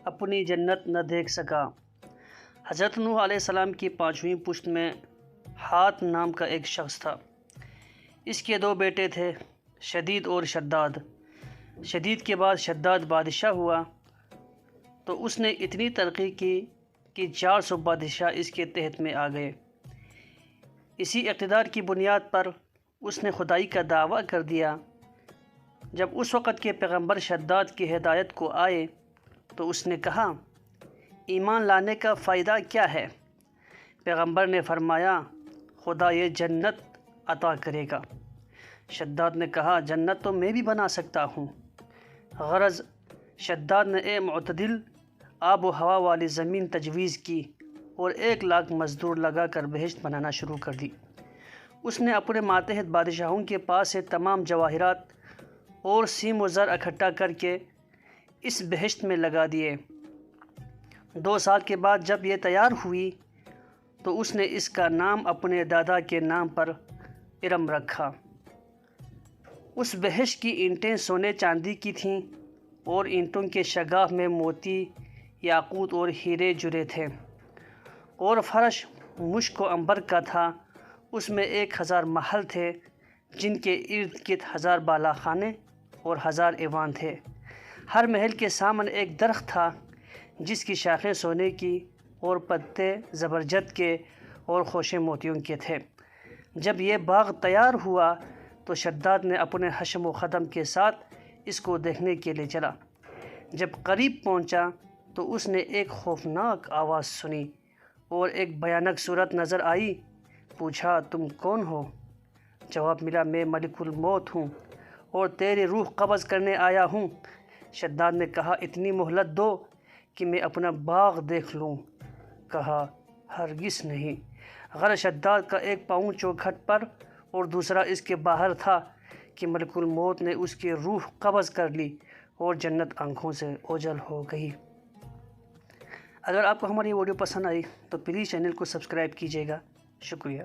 اپنی جنت نہ دیکھ سکا۔ حضرت نوح علیہ السلام کی 5ویں پشت میں ہات نام کا ایک شخص تھا۔ اس کے 2 بیٹے تھے، شدید اور شداد۔ شدید کے بعد شداد بادشاہ ہوا تو اس نے اتنی ترقی کی کہ 400 بادشاہ اس کے تحت میں آ گئے۔ اسی اقتدار کی بنیاد پر اس نے خدائی کا دعویٰ کر دیا۔ جب اس وقت کے پیغمبر شداد کی ہدایت کو آئے تو اس نے کہا، ایمان لانے کا فائدہ کیا ہے؟ پیغمبر نے فرمایا، خدا یہ جنت عطا کرے گا۔ شداد نے کہا، جنت تو میں بھی بنا سکتا ہوں۔ غرض شداد نے ایک معتدل آب و ہوا والی زمین تجویز کی اور 1 لاکھ مزدور لگا کر بہشت بنانا شروع کر دی۔ اس نے اپنے ماتحت بادشاہوں کے پاس سے تمام جواہرات اور سیم و زر اکٹھا کر کے اس بہشت میں لگا دیے۔ 2 سال کے بعد جب یہ تیار ہوئی تو اس نے اس کا نام اپنے دادا کے نام پر ارم رکھا۔ اس بہشت کی اینٹیں سونے چاندی کی تھیں اور اینٹوں کے شگاف میں موتی، یاقوت اور ہیرے جڑے تھے، اور فرش مشک و عنبر کا تھا۔ اس میں 1000 محل تھے جن کے ارد گرد 1000 بالا خانے اور 1000 ایوان تھے۔ ہر محل کے سامنے ایک درخت تھا جس کی شاخیں سونے کی اور پتے زبرجد کے اور خوشے موتیوں کے تھے۔ جب یہ باغ تیار ہوا تو شداد نے اپنے حشم و خدم کے ساتھ اس کو دیکھنے کے لیے چلا۔ جب قریب پہنچا تو اس نے ایک خوفناک آواز سنی اور ایک بھیانک صورت نظر آئی۔ پوچھا، تم کون ہو؟ جواب ملا، میں ملک الموت ہوں اور تیری روح قبض کرنے آیا ہوں۔ شداد نے کہا، اتنی مہلت دو کہ میں اپنا باغ دیکھ لوں۔ کہا، ہرگز نہیں۔ غرض شداد کا ایک پاؤں چوکھٹ پر اور دوسرا اس کے باہر تھا کہ ملک الموت نے اس کی روح قبض کر لی اور جنت آنکھوں سے اوجھل ہو گئی۔ اگر آپ کو ہماری یہ ویڈیو پسند آئی تو پلیز چینل کو سبسکرائب کیجیے گا۔ شکریہ۔